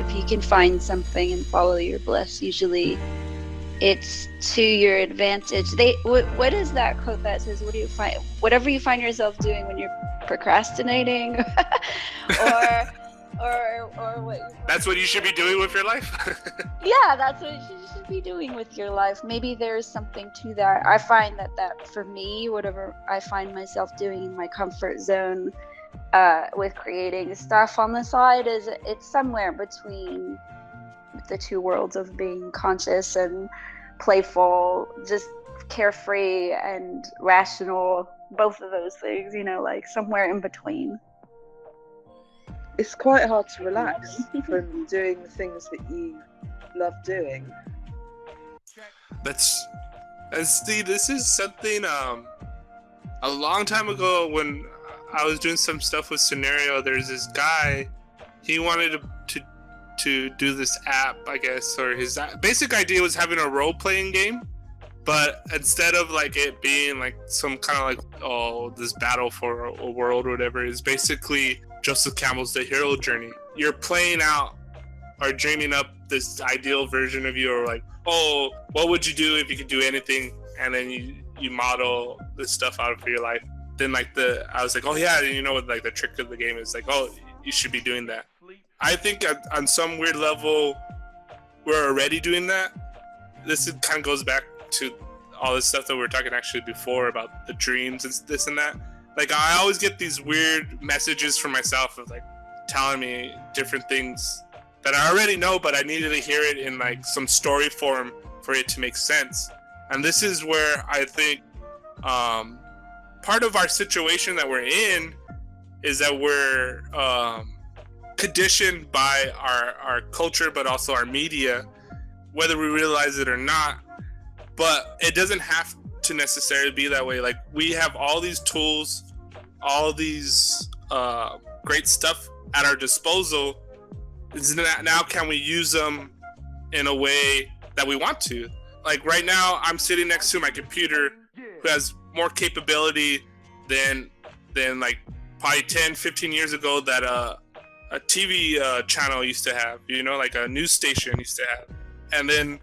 if you can find something and follow your bliss, usually it's to your advantage. What is that quote that says, what do you find, whatever you find yourself doing when you're procrastinating or what that's what you should be doing with your life. Yeah, that's what you should be doing with your life. Maybe there's something to that. I find that for me, whatever I find myself doing in my comfort zone with creating stuff on the side, it's somewhere between the two worlds of being conscious and playful, just carefree and rational, both of those things, like somewhere in between. It's quite hard to relax from doing the things that you love doing. See, this is something a long time ago when I was doing some stuff with Scenario. There's this guy, he wanted to do this app, I guess, or his basic idea was having a role-playing game, but instead of like it being like some kind of this battle for a world or whatever, is basically Joseph Campbell's The Hero Journey. You're playing out or dreaming up this ideal version of you, or like, oh, what would you do if you could do anything? And then you model this stuff out for your life. Then I was like, oh yeah, what like the trick of the game is, like, oh, you should be doing that. I think on some weird level, we're already doing that. This kind of goes back to all this stuff that we were talking actually before about the dreams and this and that. Like, I always get these weird messages from myself of like telling me different things that I already know, but I needed to hear it in like some story form for it to make sense. And this is where I think part of our situation that we're in is that we're conditioned by our culture, but also our media, whether we realize it or not. But it doesn't have to necessarily be that way. Like, we have all these tools, all these great stuff at our disposal. Now can we use them in a way that we want to? Like right now, I'm sitting next to my computer who has more capability than like probably 10, 15 years ago that a TV channel used to have, like a news station used to have. And then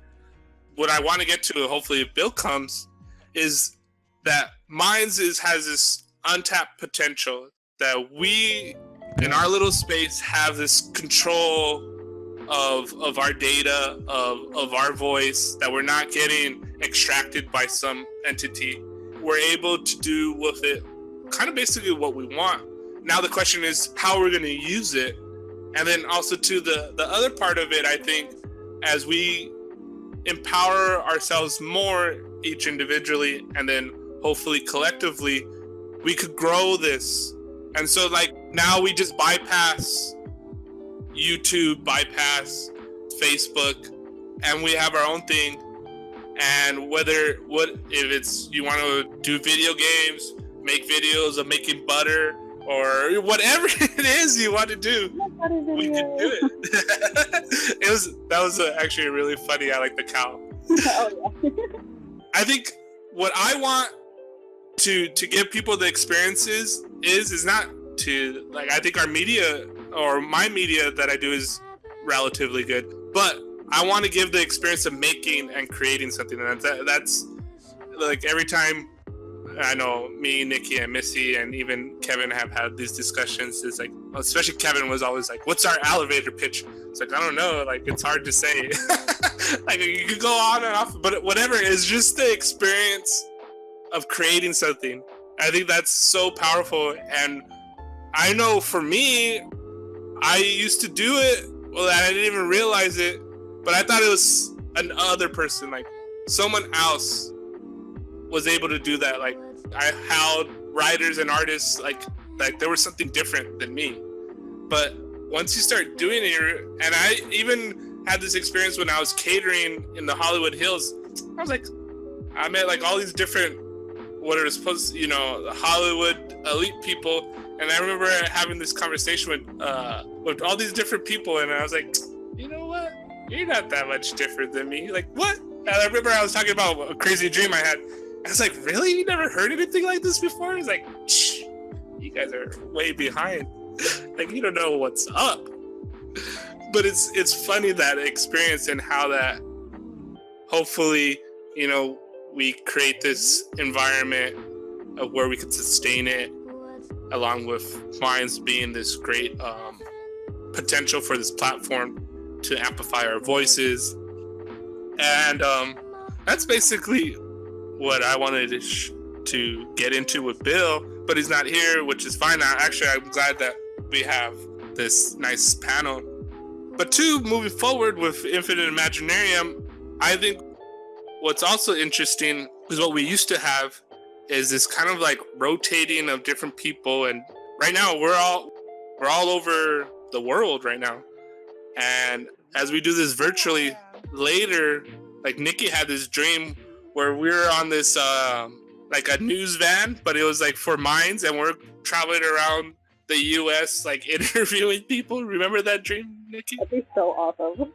what I want to get to, hopefully if Bill comes, is that Minds has this untapped potential that we, in our little space, have this control of our data, of our voice, that we're not getting extracted by some entity. We're able to do with it kind of basically what we want. Now the question is how we're going to use it. And then also to the other part of it, I think, as we empower ourselves more, each individually, and then hopefully collectively, we could grow this. And so like now we just bypass YouTube, bypass Facebook, and we have our own thing. And if it's you want to do video games, make videos of making butter, or whatever it is you want to do, we can do it. That was actually really funny. I like the cow. Oh, yeah. I think what I want to give people the experiences is not to, like, I think our media or my media that I do is relatively good, but I want to give the experience of making and creating something. And that's like every time I know me, Nikki, and Missy, and even Kevin have had these discussions. It's like, especially Kevin was always like, "What's our elevator pitch?" It's like, I don't know. Like, it's hard to say. Like, you could go on and off, but whatever. It's just the experience of creating something. I think that's so powerful. And I know for me, I used to do it. Well, I didn't even realize it, but I thought it was another person, like someone else was able to do that. Like, I held writers and artists like there was something different than me. But once you start doing it, and I even had this experience when I was catering in the Hollywood Hills. I was like, I met like all these different, what are supposed, the Hollywood elite people. And I remember having this conversation with all these different people, and I was like, you know what? You're not that much different than me. Like, what? And I remember I was talking about a crazy dream I had. I was like, really? You never heard anything like this before? He's like, shh, you guys are way behind. Like, you don't know what's up. but it's funny, that experience, and how that hopefully, we create this environment of where we can sustain it, along with Minds being this great potential for this platform to amplify our voices. And that's basically what I wanted to get into with Bill, but he's not here, which is fine. I'm glad that we have this nice panel. But two, moving forward with Infinite Imaginarium, I think what's also interesting is what we used to have is this kind of like rotating of different people. And right now we're all over the world right now. And as we do this virtually later, like Nikki had this dream where we were on this like a news van, but it was like for Minds, and we're traveling around the US like interviewing people. Remember that dream, Nikki? That'd be so awesome.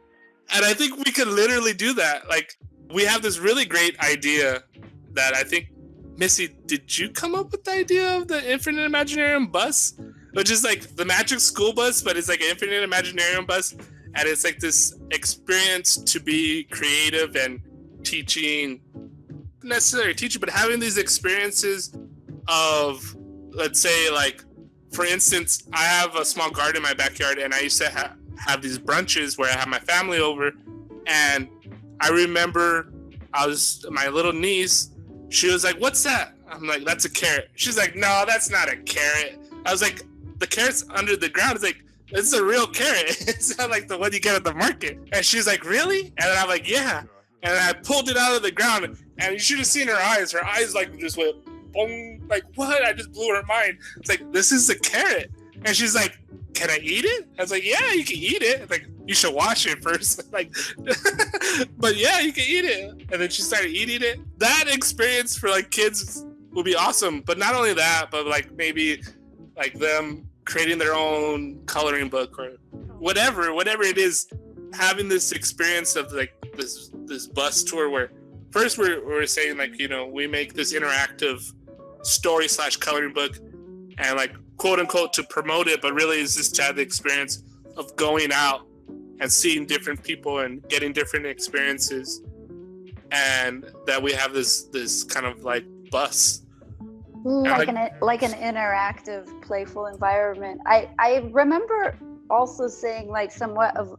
And I think we could literally do that. Like, we have this really great idea that I think, Missy, did you come up with the idea of the Infinite Imaginarium bus? Which is like the Magic School Bus, but it's like an Infinite Imaginarium bus. And it's like this experience to be creative and teaching, not necessarily teaching, but having these experiences of, let's say, like, for instance, I have a small garden in my backyard, and I used to have these brunches where I have my family over. And I remember my little niece, she was like, "What's that?" I'm like, "That's a carrot." She's like, "No, that's not a carrot." I was like, "The carrot's under the ground." It's like, "It's a real carrot. It's not like the one you get at the market." And she's like, "Really?" And I'm like, "Yeah." And I pulled it out of the ground, and you should have seen her eyes. Her eyes like just went boom, like, what? I just blew her mind. It's like, this is a carrot. And she's like, "Can I eat it?" I was like, "Yeah, you can eat it." Like, "You should wash it first." Like, but yeah, you can eat it. And then she started eating it. That experience for like kids would be awesome. But not only that, but like maybe like them creating their own coloring book or whatever it is, having this experience of like this bus tour where first we're saying like, we make this interactive story / coloring book and like quote unquote to promote it, but really is just to have the experience of going out and seeing different people and getting different experiences, and that we have this kind of like bus, like an interactive, playful environment. I remember also saying like somewhat of,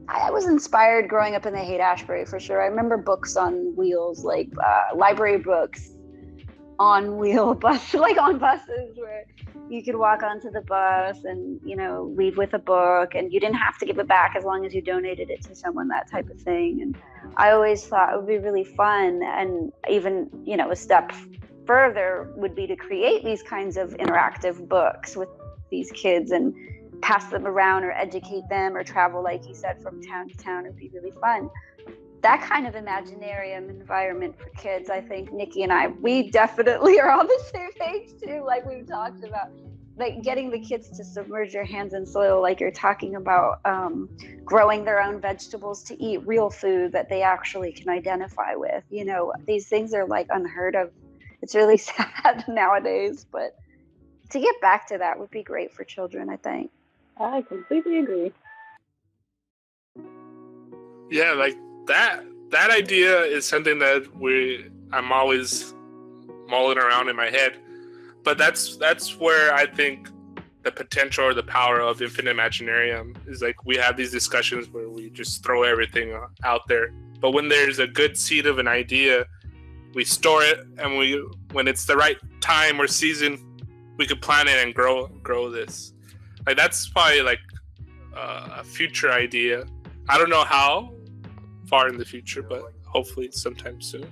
I was inspired growing up in the Haight-Ashbury for sure. I remember books on wheels, like library books on wheel bus, like on buses where you could walk onto the bus and, leave with a book, and you didn't have to give it back as long as you donated it to someone, that type of thing. And I always thought it would be really fun. And even, a step further would be to create these kinds of interactive books with these kids and pass them around or educate them or travel, like you said, from town to town. It'd be really fun. That kind of Imaginarium environment for kids, I think Nikki and I, we definitely are on the same page too, like we've talked about. Like getting the kids to submerge their hands in soil, like you're talking about, growing their own vegetables to eat real food that they actually can identify with. These things are like unheard of. It's really sad nowadays, but to get back to that would be great for children, I think. I completely agree. Yeah, like that idea is something that I'm always mulling around in my head. But that's where I think the potential or the power of Infinite Imaginarium is. Like, we have these discussions where we just throw everything out there. But when there's a good seed of an idea, we store it, and when it's the right time or season, we could plant it and grow this. Like, that's probably like a future idea. I don't know how far in the future, but hopefully sometime soon.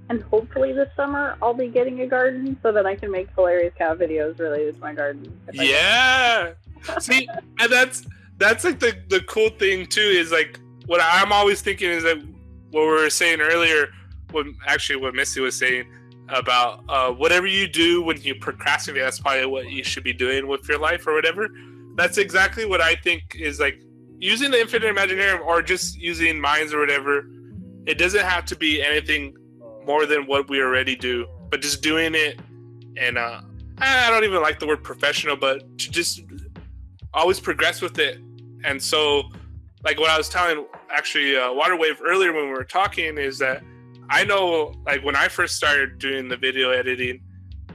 And hopefully this summer I'll be getting a garden so that I can make hilarious cat videos related to my garden. Yeah. See, and that's like the cool thing too, is like what I'm always thinking is that what we were saying earlier, what Missy was saying about whatever you do when you procrastinate, that's probably what you should be doing with your life or whatever. That's exactly what I think is like using the Infinite Imaginarium or just using Minds or whatever. It doesn't have to be anything more than what we already do, but just doing it. And I don't even like the word professional, but to just always progress with it. And so like what I was telling actually Waterwave earlier when we were talking is that I know like when I first started doing the video editing,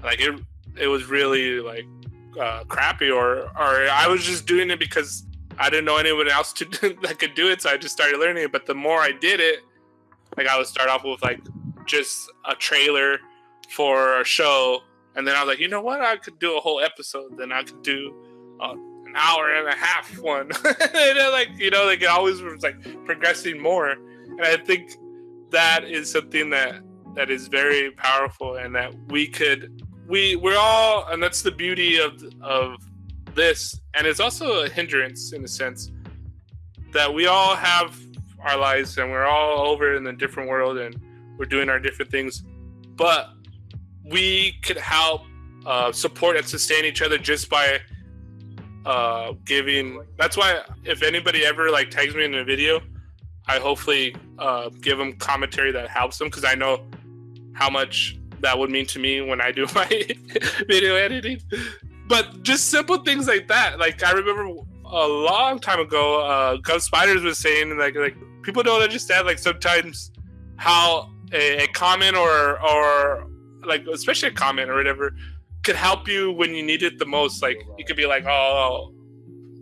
like it was really like crappy, or I was just doing it because I didn't know anyone else that could do it, so I just started learning it. But the more I did it, like I would start off with like just a trailer for a show, and then I was like, you know what, I could do a whole episode, then I could do an hour and a half one. And then, like, you know, like it always was like progressing more. And I think that is something that is very powerful, and that we're all, and that's the beauty of this, and it's also a hindrance in a sense that we all have our lives and we're all over in a different world and we're doing our different things, but we could help support and sustain each other just by giving. That's why if anybody ever like tags me in a video, I hopefully give them commentary that helps them, because I know how much that would mean to me when I do my video editing. But just simple things like that. Like I remember a long time ago, Gov Spiders was saying like people don't understand like sometimes how a comment or like especially a comment or whatever could help you when you need it the most. Like you could be like, oh,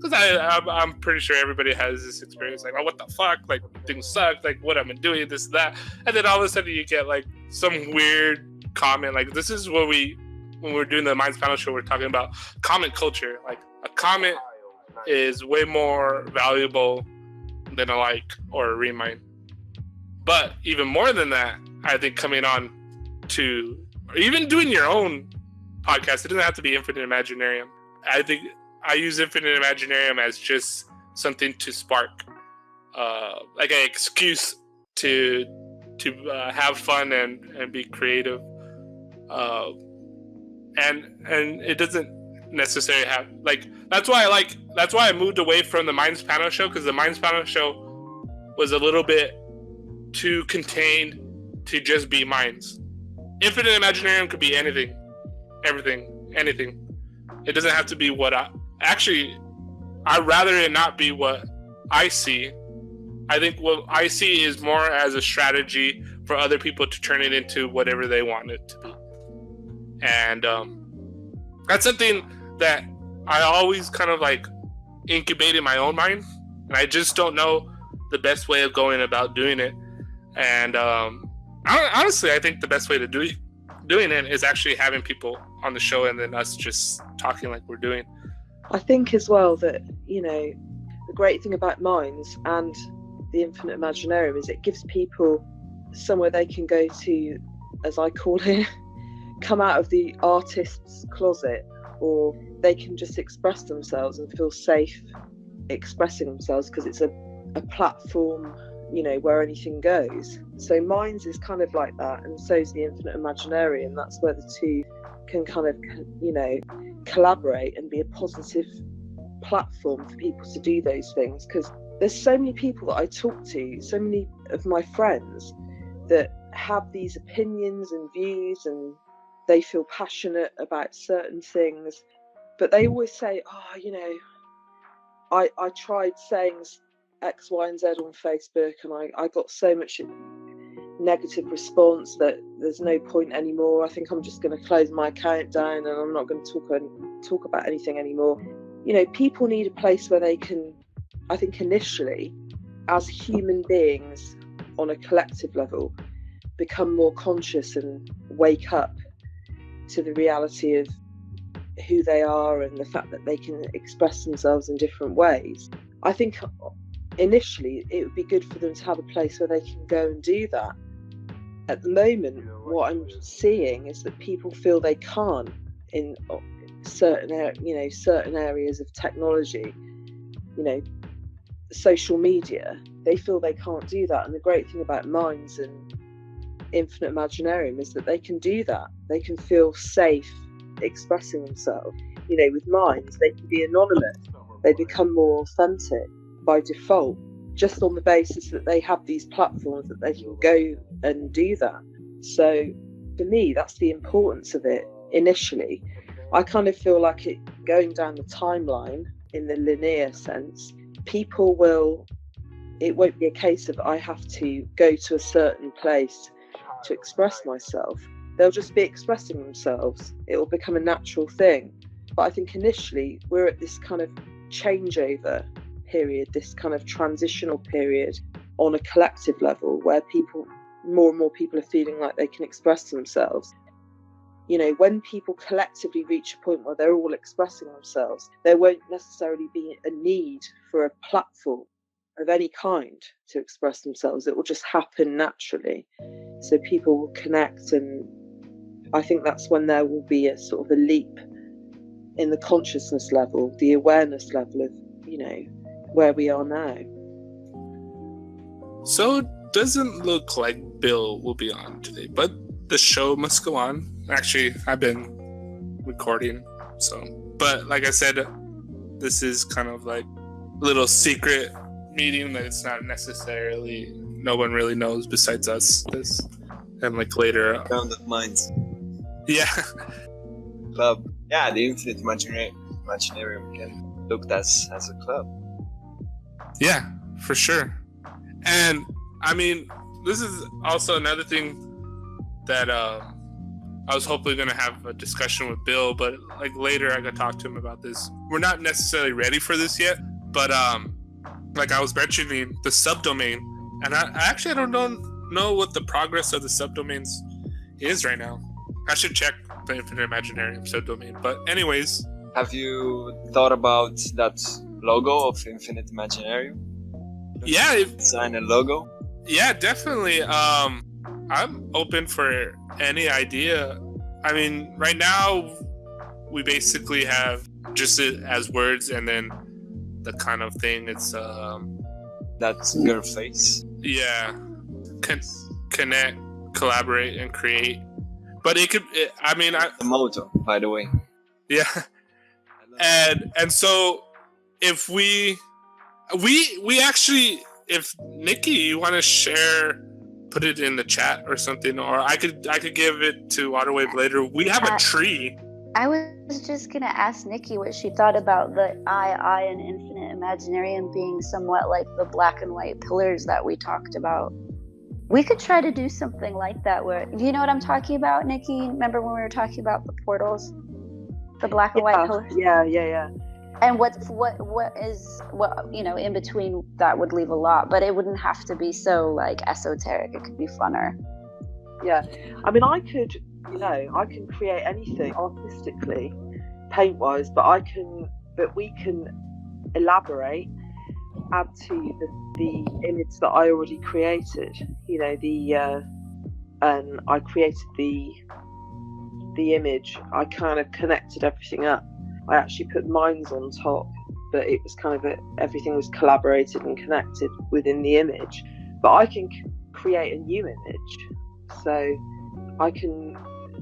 because I'm pretty sure everybody has this experience. Like, oh, what the fuck? Like things suck. Like what am I doing? This that, and then all of a sudden you get like some weird comment. Like this is what when we're doing the Minds Panel show, we're talking about comment culture. Like a comment is way more valuable than a like or a remind. But even more than that, I think coming on to, or even doing your own podcast, it doesn't have to be Infinite Imaginarium. I think I use Infinite Imaginarium as just something to spark, like an excuse to have fun and be creative. And it doesn't necessarily have like, that's why I moved away from the Minds Panel show, because the Minds Panel show was a little bit too contained to just be Minds. Infinite Imaginarium could be anything, everything, anything. It doesn't have to be what I'd rather it not be what I see. I think what I see is more as a strategy for other people to turn it into whatever they want it to be. And that's something that I always kind of like incubate in my own mind, and I just don't know the best way of going about doing it. And honestly, I think the best way to doing it is actually having people on the show and then us just talking like we're doing. I think as well that, you know, the great thing about Minds and the Infinite Imaginarium is it gives people somewhere they can go to, as I call it, come out of the artist's closet, or they can just express themselves and feel safe expressing themselves, because it's a platform, you know, where anything goes. So Minds is kind of like that, and so is the Infinite Imaginarium. That's where the two can kind of, you know, collaborate and be a positive platform for people to do those things. Because there's so many people that I talk to, so many of my friends that have these opinions and views, and they feel passionate about certain things, but they always say, oh, you know, I tried saying X, Y, and Z on Facebook, and I got so much negative response that there's no point anymore. I think I'm just going to close my account down, and I'm not going to talk about anything anymore. You know, people need a place where they can, I think initially, as human beings on a collective level, become more conscious and wake up to the reality of who they are and the fact that they can express themselves in different ways. I think initially it would be good for them to have a place where they can go and do that. At the moment, what I'm seeing is that people feel they can't in certain areas of technology, you know, social media. They feel they can't do that, and the great thing about Minds and Infinite Imaginarium is that they can do that. They can feel safe expressing themselves. You know, with Minds, they can be anonymous. They become more authentic by default, just on the basis that they have these platforms that they can go and do that. So for me, that's the importance of it initially. I kind of feel like it going down the timeline in the linear sense, people will it won't be a case of I have to go to a certain place to express myself. They'll just be expressing themselves. It will become a natural thing. But I think initially we're at this kind of changeover period, this kind of transitional period on a collective level where more and more people are feeling like they can express themselves. You know, when people collectively reach a point where they're all expressing themselves, there won't necessarily be a need for a platform of any kind to express themselves. It will just happen naturally. So people will connect, and I think that's when there will be a sort of a leap in the consciousness level, the awareness level of, you know, where we are now. So it doesn't look like Bill will be on today, but the show must go on. Actually, I've been recording, so. But like I said, this is kind of like a little secret meeting that it's not necessarily, no one really knows besides us. This, and like later. Round of minds. Yeah. Club. Yeah, the Infinite Imaginarium can look as a club. Yeah, for sure. And I mean, this is also another thing that I was hopefully going to have a discussion with Bill, but like later I could talk to him about this. We're not necessarily ready for this yet, but like I was mentioning the subdomain, and I don't know what the progress of the subdomains is right now. I should check the Infinite Imaginarium subdomain. But anyways, have you thought about that logo of Infinite Imaginarium? Yeah, Design a logo. Yeah, definitely. I'm open for any idea. I mean, right now we basically have just it as words, and then the kind of thing. It's that's your face. Yeah, connect, collaborate, and create. But it could. The motto, by the way. Yeah, and so if we actually, if Nikki, you want to share, put it in the chat or something, or I could give it to Waterwave later. We have a tree. I was just gonna ask Nikki what she thought about the I and Infinite Imaginarium being somewhat like the black and white pillars that we talked about. We could try to do something like that where, you know what I'm talking about, Nikki? Remember when we were talking about the portals? The black and white pillars? Yeah. And what in between that would leave a lot, but it wouldn't have to be so like esoteric. It could be funner. Yeah, I mean, I can create anything artistically, paint-wise, but we can elaborate, add to the image that I already created. You know, and I created the image. I kind of connected everything up. I actually put mines on top, but it was kind of everything was collaborated and connected within the image. But I can create a new image, so I can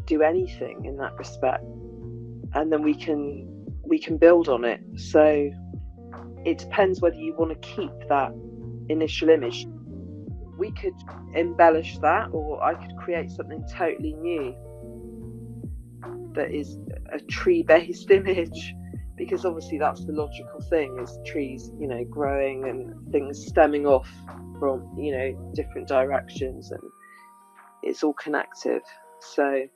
do anything in that respect, and then we can build on it. So it depends whether you want to keep that initial image. We could embellish that, or I could create something totally new that is a tree-based image, because obviously that's the logical thing, is trees, you know, growing and things stemming off from, you know, different directions, and it's all connected. So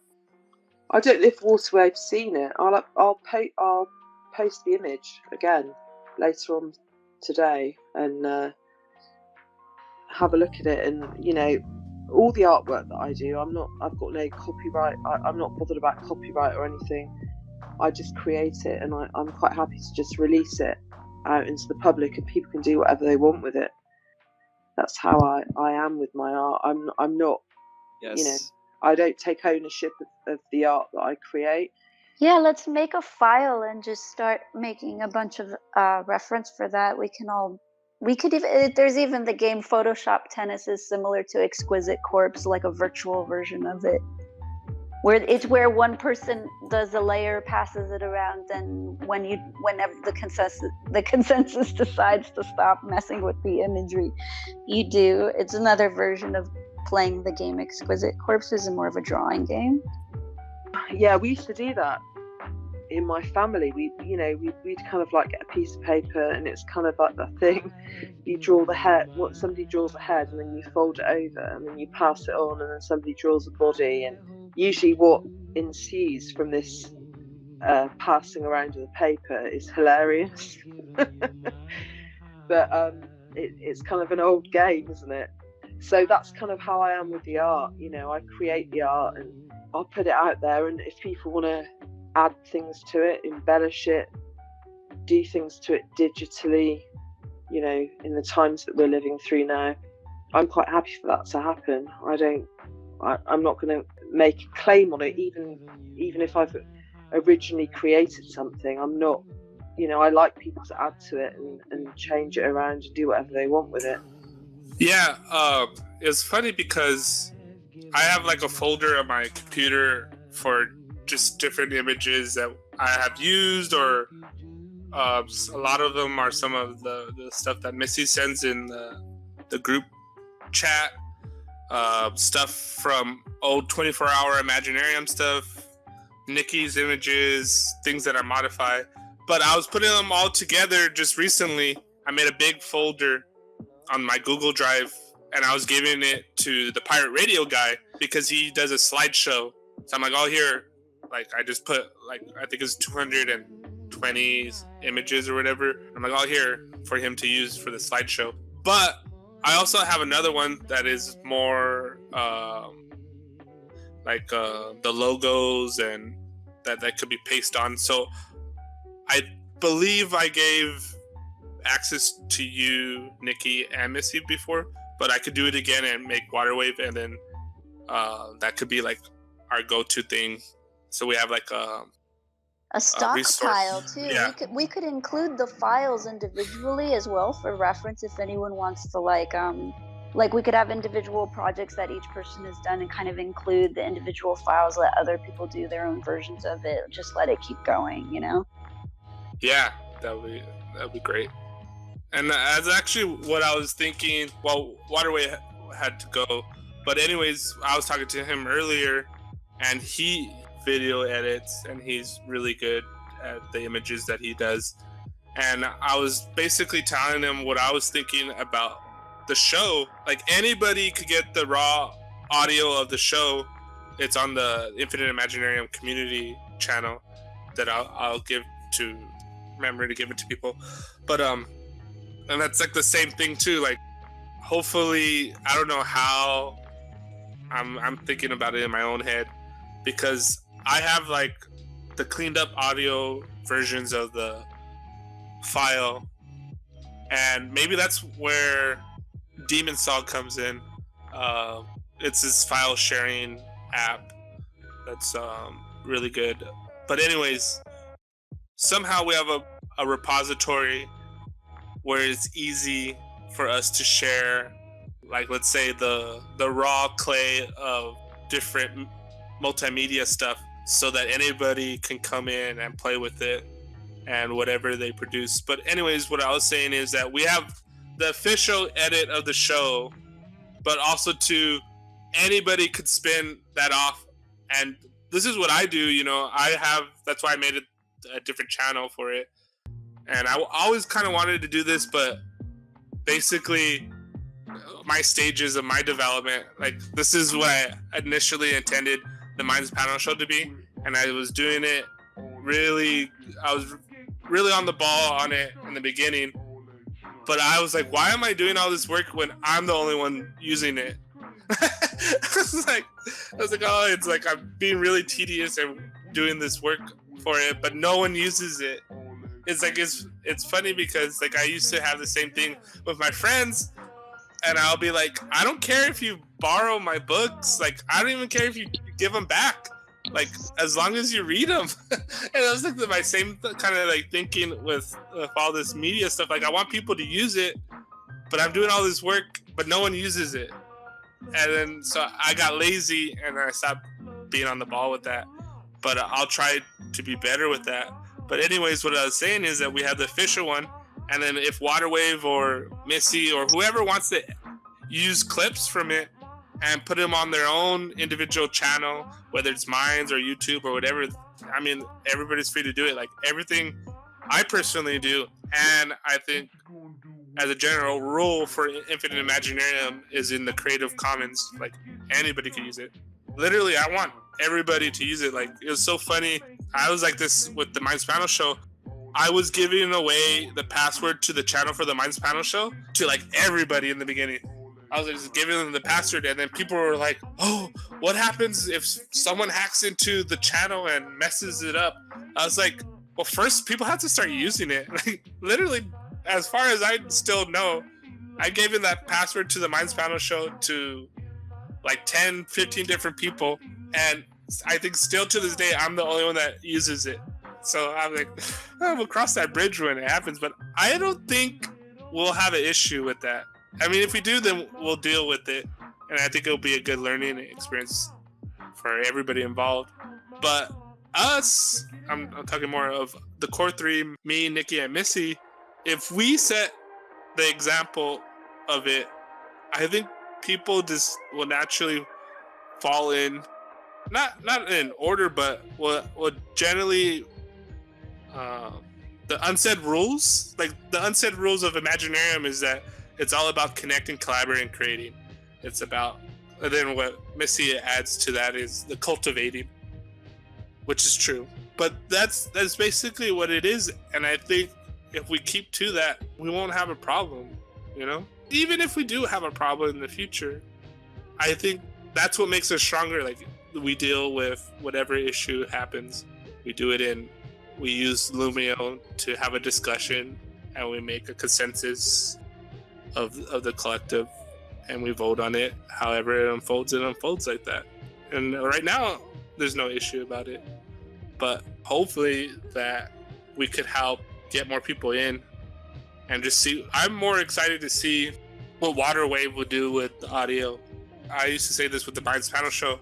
I don't know if Waterwave's seen it. I'll post the image again later on today and have a look at it. And you know, all the artwork that I do, I've got no copyright. I'm not bothered about copyright or anything. I just create it, and I'm quite happy to just release it out into the public, and people can do whatever they want with it. That's how I am with my art. I'm not, yes. You know, I don't take ownership of the art that I create. Yeah, let's make a file and just start making a bunch of reference for that. We could even, there's even the game Photoshop Tennis is similar to Exquisite Corpse, like a virtual version of it, where one person does a layer, passes it around, and whenever the consensus decides to stop messing with the imagery, you do. It's another version of playing the game Exquisite Corpse. Is more of a drawing game. Yeah, we used to do that in my family, we'd kind of like get a piece of paper, and it's kind of like that thing. You draw the head, somebody draws a head, and then you fold it over, and then you pass it on, and then somebody draws a body, and usually what ensues from this passing around of the paper is hilarious. But it's kind of an old game, isn't it? So that's kind of how I am with the art. I create the art and I'll put it out there, and if people want to add things to it, embellish it, do things to it digitally, in the times that we're living through now, I'm quite happy for that to happen. I'm not going to make a claim on it, even if I've originally created something. I'm not, I like people to add to it and change it around and do whatever they want with it. Yeah, it's funny because I have like a folder on my computer for just different images that I have used, or a lot of them are some of the stuff that Missy sends in the group chat, stuff from old 24-hour Imaginarium stuff, Nikki's images, things that I modify. But I was putting them all together just recently. I made a big folder on my Google Drive, and I was giving it to the Pirate Radio guy because he does a slideshow. So I'm like, oh, here, like I just put like, I think it's 220 images or whatever. I'm like, oh, here for him to use for the slideshow. But I also have another one that is more the logos and that could be pasted on. So I believe I gave access to you, Nikki, and Missy before, but I could do it again and make Waterwave, and then that could be like our go-to thing. So we have like a stockpile too. Yeah. We could include the files individually as well for reference if anyone wants to like we could have individual projects that each person has done and kind of include the individual files, let other people do their own versions of it, just let it keep going, Yeah, that would be great. And that's actually what I was thinking. Well, Waterway had to go, but anyways, I was talking to him earlier, and he video edits, and he's really good at the images that he does. And I was basically telling him what I was thinking about the show. Like, anybody could get the raw audio of the show. It's on the Infinite Imaginarium community channel that I'll give to remember to give it to people. But and that's like the same thing too. Like, hopefully, I don't know how. I'm thinking about it in my own head, because I have like the cleaned up audio versions of the file, and maybe that's where Demon Saw comes in. It's this file sharing app that's really good. But anyways, somehow we have a repository where it's easy for us to share, like, let's say the raw clay of different multimedia stuff, so that anybody can come in and play with it and whatever they produce. But anyways, what I was saying is that we have the official edit of the show, but also anybody could spin that off. And this is what I do, that's why I made a different channel for it. And I always kind of wanted to do this, but basically my stages of my development, like, this is what I initially intended the Minds Panel show to be. And I was doing it I was really on the ball on it in the beginning. But I was like, why am I doing all this work when I'm the only one using it? I was like, oh, it's like I'm being really tedious and doing this work for it, but no one uses it. It's like, it's funny because, like, I used to have the same thing with my friends, and I'll be like, I don't care if you borrow my books. Like, I don't even care if you give them back. Like, as long as you read them. And that was like my same kind of like thinking with all this media stuff. Like, I want people to use it, but I'm doing all this work, but no one uses it. And then so I got lazy and I stopped being on the ball with that. But I'll try to be better with that. But anyways, what I was saying is that we have the official one, and then if Waterwave or Missy or whoever wants to use clips from it and put them on their own individual channel, whether it's Minds or YouTube or whatever. I mean, everybody's free to do it. Like everything I personally do, and I think as a general rule for Infinite Imaginarium is in the Creative Commons. Like anybody can use it. Literally, I want everybody to use it. Like it was so funny. I was like this with the Minds Panel Show. I was giving away the password to the channel for the Minds Panel Show to like everybody in the beginning. I was just giving them the password, and then people were like, "Oh, what happens if someone hacks into the channel and messes it up?" I was like, "Well, first people have to start using it." Like literally, as far as I still know, I gave in that password to the Minds Panel Show to like 10, 15 different people, and I think still to this day, I'm the only one that uses it. So I'm like, oh, we'll cross that bridge when it happens, but I don't think we'll have an issue with that. I mean, if we do, then we'll deal with it, and I think it'll be a good learning experience for everybody involved. But us, I'm talking more of the core three, me, Nikki, and Missy. If we set the example of it, I think people just will naturally fall in, not in order, but will generally the unsaid rules. Like the unsaid rules of Imaginarium is that it's all about connecting, collaborating, creating. It's about, and then what Missy adds to that is the cultivating, which is true. But that's basically what it is, and I think if we keep to that, we won't have a problem, you know? Even if we do have a problem in the future, I think that's what makes us stronger. Like we deal with whatever issue happens. We do it we use Lumio to have a discussion, and we make a consensus of the collective, and we vote on it. However it unfolds like that. And right now, there's no issue about it. But hopefully that we could help get more people in and just see. I'm more excited to see what Waterwave will do with the audio. I used to say this with the Minds Panel Show.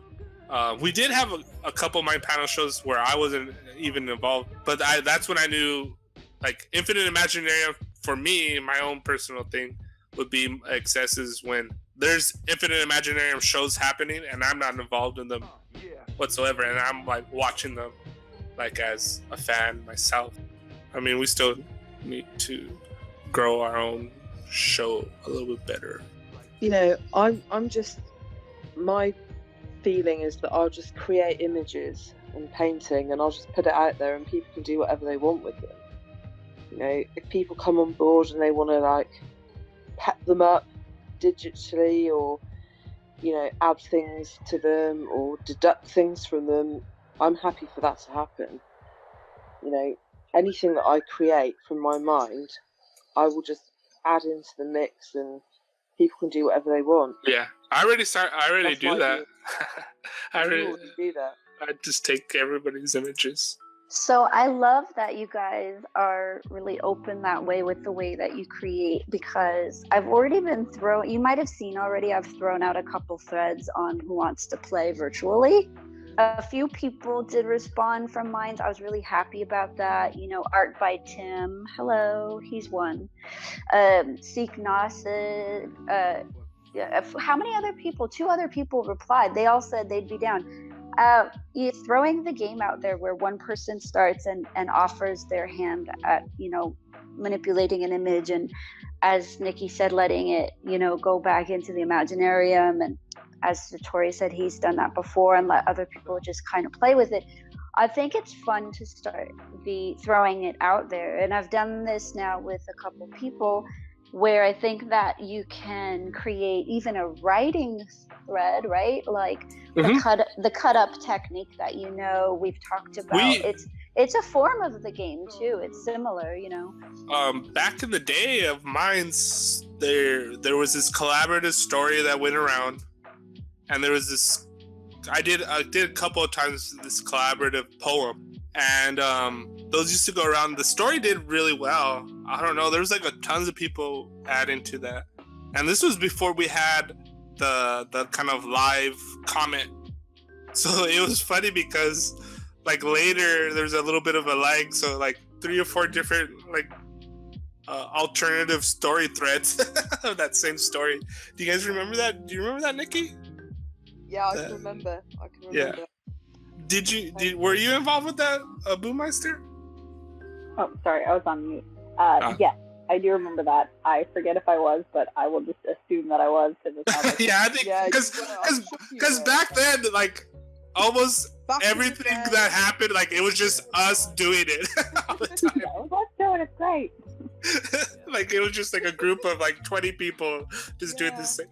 We did have a couple Mind Panel shows where I wasn't even involved, but that's when I knew, like, Infinite Imaginarium, for me, my own personal thing, would be excesses when there's Infinite Imaginarium shows happening and I'm not involved in them whatsoever, and I'm, like, watching them, like, as a fan myself. I mean, we still need to grow our own show a little bit better. You know, I'm just, my feeling is that I'll just create images and painting, and I'll just put it out there, and people can do whatever they want with them. You know, if people come on board and they want to like pep them up digitally, or you know, add things to them or deduct things from them, I'm happy for that to happen. You know, anything that I create from my mind, I will just add into the mix, and people can do whatever they want. Yeah, I already do that. I already do that. I just take everybody's images. So I love that you guys are really open that way with the way that you create, because I've already been you might have seen already, I've thrown out a couple threads on Who Wants to Play virtually. A few people did respond from Minds. I was really happy about that. You know, Art by Tim, hello, he's one. Seek Nasa, how many other people? 2 other people replied. They all said they'd be down. Throwing the game out there where one person starts and offers their hand at, you know, manipulating an image, and as Nikki said, letting it, you know, go back into the Imaginarium, and as Tori said, he's done that before, and let other people just kind of play with it. I think it's fun to start throwing it out there, and I've done this now with a couple people, where I think that you can create even a writing thread, right? Like the cut up technique that, you know, we've talked about. It's a form of the game too. It's similar, you know. Back in the day of Minds, there was this collaborative story that went around, and there was this. I did a couple of times this collaborative poem, and those used to go around. The story did really well. I don't know. There was like tons of people adding to that, and this was before we had the kind of live comment. So it was funny because like later there's a little bit of a lag. So like 3 or 4 different like alternative story threads of that same story. Do you guys remember that? Do you remember that, Nikki? Yeah, I can remember. Yeah. Were you involved with that, Boomeister? Oh, sorry, I was on mute. Ah. Yes, I do remember that. I forget if I was, but I will just assume that I was because it's not like Yeah, I think because back then, like almost everything that happened, like it was just us doing it all the time. Let's do it. It's great. Like it was just like a group of like 20 people just doing this thing.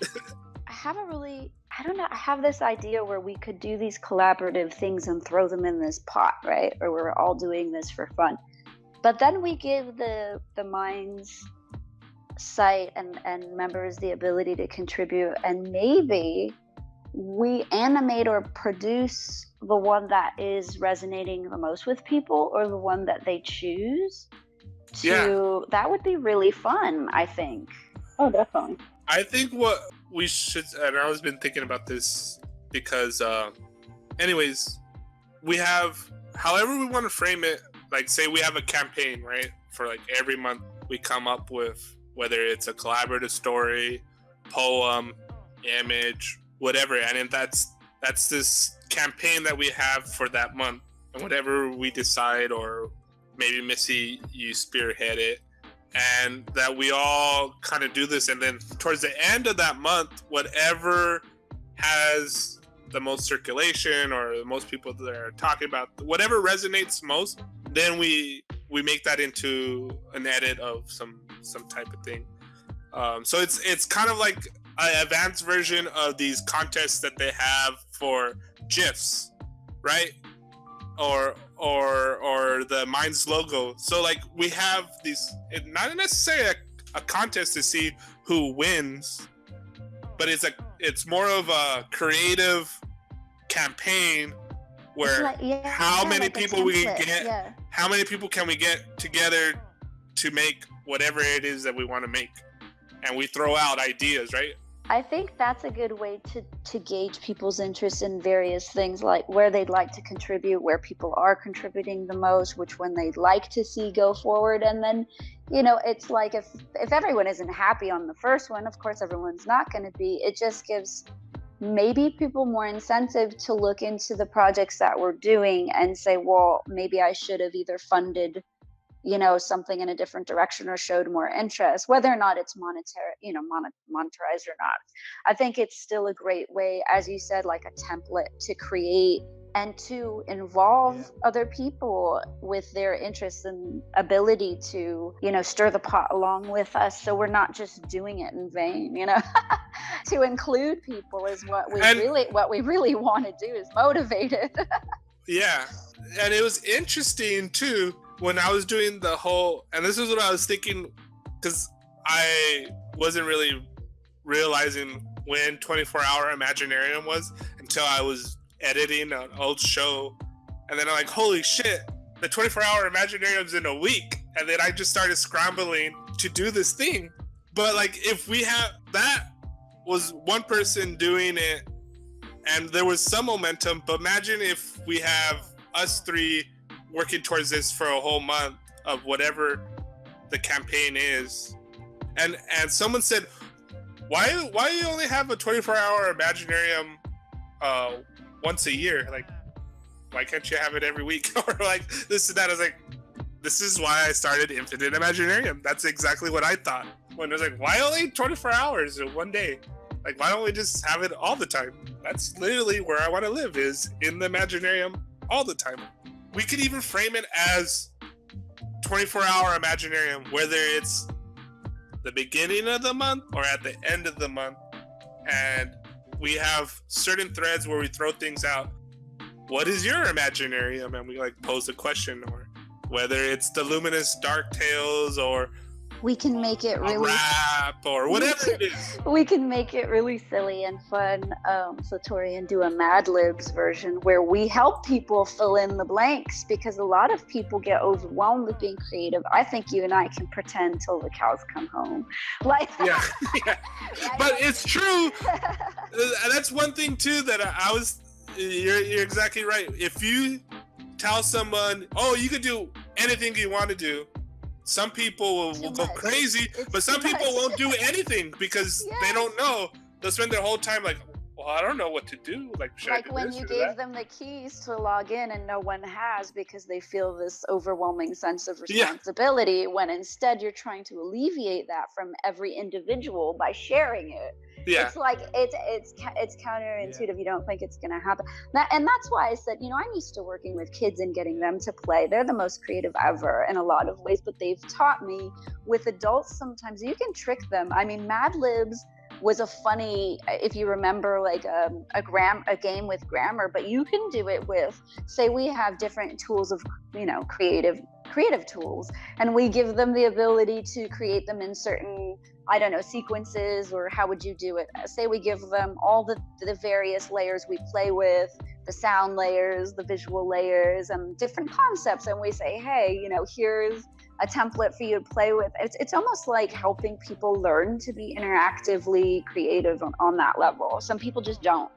I don't know, I have this idea where we could do these collaborative things and throw them in this pot, right? Or we're all doing this for fun. But then we give the Minds site and members the ability to contribute, and maybe we animate or produce the one that is resonating the most with people, or the one that they choose. That would be really fun, I think. Oh, definitely. I think what we should, and I was been thinking about this because, anyways, we have, however we want to frame it, like say we have a campaign, right? For like every month we come up with, whether it's a collaborative story, poem, image, whatever. And then that's this campaign that we have for that month. And whatever we decide, or maybe Missy, you spearhead it, and that we all kind of do this. And then towards the end of that month, whatever has the most circulation or the most people that are talking about, whatever resonates most, then we make that into an edit of some type of thing. So it's kind of like an advanced version of these contests that they have for GIFs, right? Or the Minds logo. So like we have these, not necessarily a contest to see who wins, but it's more of a creative campaign where how many people we can get, how many people can we get together to make whatever it is that we want to make, and we throw out ideas, right? I think that's a good way to gauge people's interest in various things, like where they'd like to contribute, where people are contributing the most, which one they'd like to see go forward. And then, it's like if everyone isn't happy on the first one, of course everyone's not going to be. It just gives maybe people more incentive to look into the projects that we're doing and say, well, maybe I should have either funded something in a different direction or showed more interest, whether or not it's monetary, monetized or not. I think it's still a great way, as you said, like a template to create and to involve other people with their interests and ability to, stir the pot along with us. So we're not just doing it in vain, to include people is what we really want to do, is motivate it. Yeah. And it was interesting too, when I was doing the whole, and this is what I was thinking, because I wasn't really realizing when 24-hour Imaginarium was until I was editing an old show. And then I'm like, holy shit, the 24-hour Imaginarium's in a week. And then I just started scrambling to do this thing. But like, if we have, that was one person doing it and there was some momentum, but imagine if we have us three working towards this for a whole month of whatever the campaign is. And someone said, why you only have a 24-hour Imaginarium once a year? Like, why can't you have it every week? Or like this and that. I was like, this is why I started Infinite Imaginarium. That's exactly what I thought. When I was like, why only 24 hours in one day? Like, why don't we just have it all the time? That's literally where I want to live, is in the Imaginarium all the time. We could even frame it as 24-hour Imaginarium, whether it's the beginning of the month or at the end of the month. And we have certain threads where we throw things out. What is your Imaginarium? And we like pose a question, or whether it's the Luminous Dark Tales, or we can make it really rap, or whatever it is. We can make it really silly and fun. Satori, and do a Mad Libs version where we help people fill in the blanks, because a lot of people get overwhelmed with being creative. I think you and I can pretend till the cows come home. Like, yeah. But it's true. That's one thing too that I was. You're exactly right. If you tell someone, "Oh, you can do anything you want to do," some people will go crazy, but some people won't do anything because they don't know. They'll spend their whole time like, well, I don't know what to do. Like, should I Like do when this you or gave that? them the keys to log in and no one has because they feel this overwhelming sense of Yeah. responsibility, when instead you're trying to alleviate that from every individual by sharing it. Yeah. It's like it's counterintuitive. You don't think it's going to happen. And that's why I said, I'm used to working with kids and getting them to play. They're the most creative ever in a lot of ways, but they've taught me with adults sometimes you can trick them. I mean, Mad Libs was a funny, if you remember, like a game with grammar, but you can do it with, say we have different tools of, creative tools, and we give them the ability to create them in certain, I don't know, sequences, or how would you do it? Say we give them all the various layers we play with, the sound layers, the visual layers, and different concepts, and we say, hey, here's a template for you to play with. It's almost like helping people learn to be interactively creative on that level. Some people just don't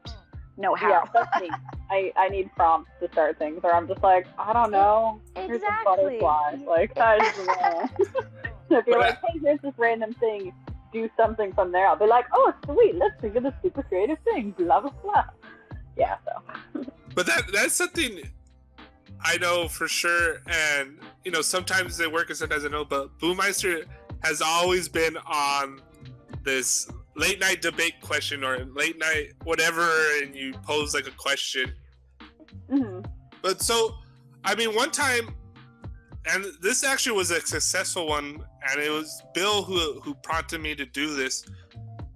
know how. Yeah, that's me. I need prompts to start things, or I'm just like, I don't know. Here's a butterfly. Like, I just know. If you're like, hey, here's this random thing, do something from there, I'll be like, oh, sweet, let's think of this super creative thing, blah, blah, blah. Yeah, so. But that's something I know for sure, and sometimes they work and sometimes I know, but Boomeister has always been on this late night debate question or late night whatever, and you pose like a question. Mm-hmm. But so, I mean, one time, and this actually was a successful one, and it was Bill who prompted me to do this,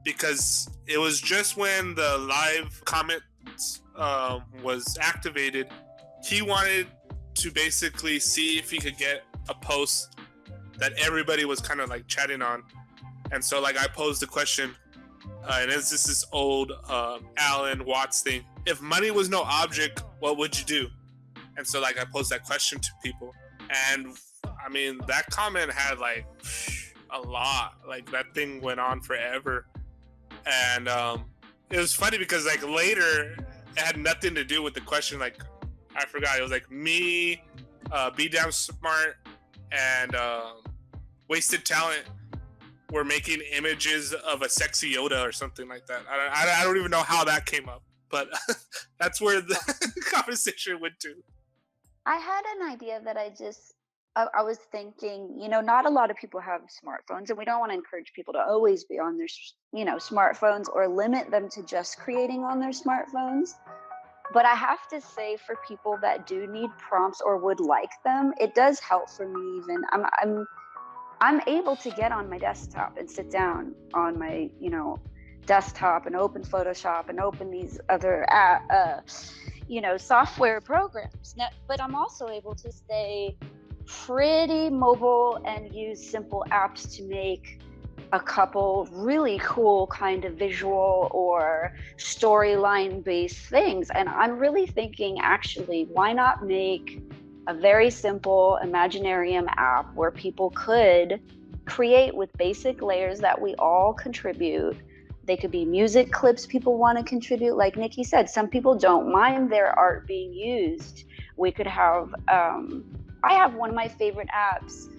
because it was just when the live comments was activated. He wanted to basically see if he could get a post that everybody was kind of like chatting on. And so like I posed the question, and it's just this old Alan Watts thing. If money was no object, what would you do? And so like I posed that question to people. And I mean, that comment had like a lot. Like that thing went on forever. And it was funny because like later it had nothing to do with the question. Like I forgot. It was like me, Be Damn Smart, and Wasted Talent were making images of a sexy Yoda or something like that. I don't even know how that came up, but that's where the conversation went to. I had an idea that I was thinking, not a lot of people have smartphones, and we don't want to encourage people to always be on their, smartphones or limit them to just creating on their smartphones. But I have to say, for people that do need prompts or would like them, it does help for me. Even I'm able to get on my desktop and sit down on my, desktop and open Photoshop and open these other, software programs. Now, but I'm also able to stay pretty mobile and use simple apps to make a couple really cool kind of visual or storyline based things. And I'm really thinking, actually, why not make a very simple Imaginarium app where people could create with basic layers that we all contribute. They could be music clips people want to contribute. Like Nikki said, some people don't mind their art being used. We could have, I have one of my favorite apps.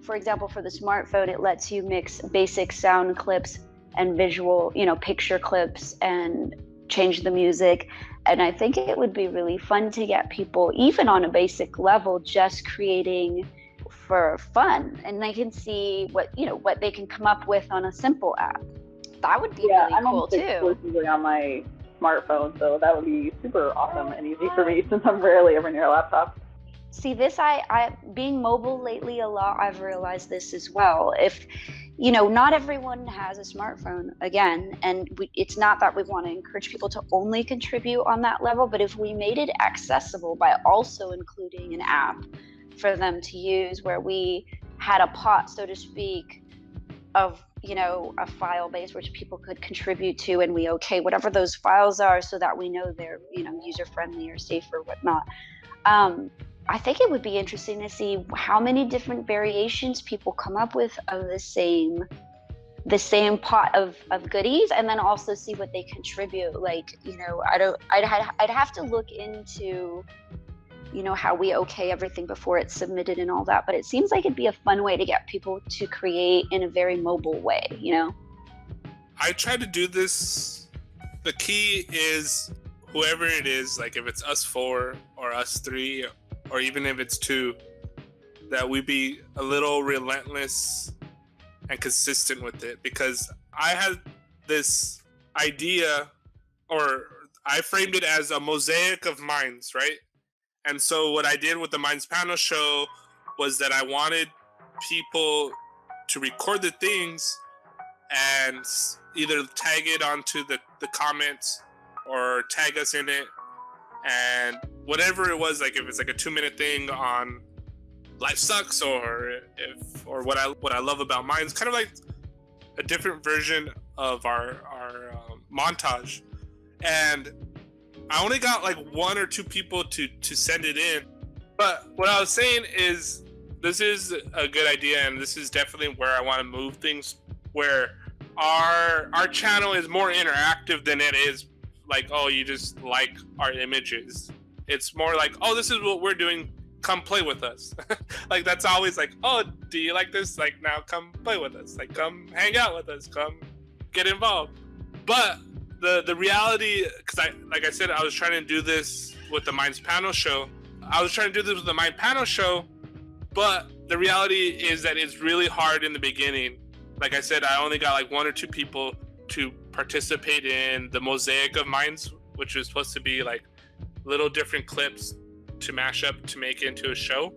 For example, for the smartphone, it lets you mix basic sound clips and visual, picture clips and change the music. And I think it would be really fun to get people, even on a basic level, just creating for fun. And they can see what they can come up with on a simple app. That would be really cool too. I'm exclusively on my smartphone, so that would be super awesome and easy for me since I'm rarely ever near a laptop. See, this, I being mobile lately a lot, I've realized this as well. If, not everyone has a smartphone, again, and it's not that we want to encourage people to only contribute on that level, but if we made it accessible by also including an app for them to use where we had a pot, so to speak, of, a file base which people could contribute to, and we okay whatever those files are so that we know they're, user-friendly or safe or whatnot. I think it would be interesting to see how many different variations people come up with of the same pot of goodies, and then also see what they contribute. Like, I'd have to look into, how we okay everything before it's submitted and all that. But it seems like it'd be a fun way to get people to create in a very mobile way, I tried to do this the key is whoever it is, like if it's us 4 or us 3, or even if it's 2, that we be a little relentless and consistent with it. Because I had this idea, or I framed it as a mosaic of minds, right? And so what I did with the Minds Panel show was that I wanted people to record the things and either tag it onto the comments or tag us in it, and whatever it was, like if it's like a 2-minute thing on life sucks, or what I love about Minds, kind of like a different version of our montage. And I only got like 1 or 2 people to send it in, but what I was saying is this is a good idea, and this is definitely where I want to move things, where our channel is more interactive than it is like, oh, you just like our images. It's more like, oh, this is what we're doing, come play with us. Like that's always like, oh, do you like this? Like now come play with us, like come hang out with us, come get involved. But the reality, because like I said, I was trying to do this with the Minds Panel show. But the reality is that it's really hard in the beginning. Like I said, I only got like 1 or 2 people to participate in the mosaic of Minds, which was supposed to be like little different clips to mash up to make into a show,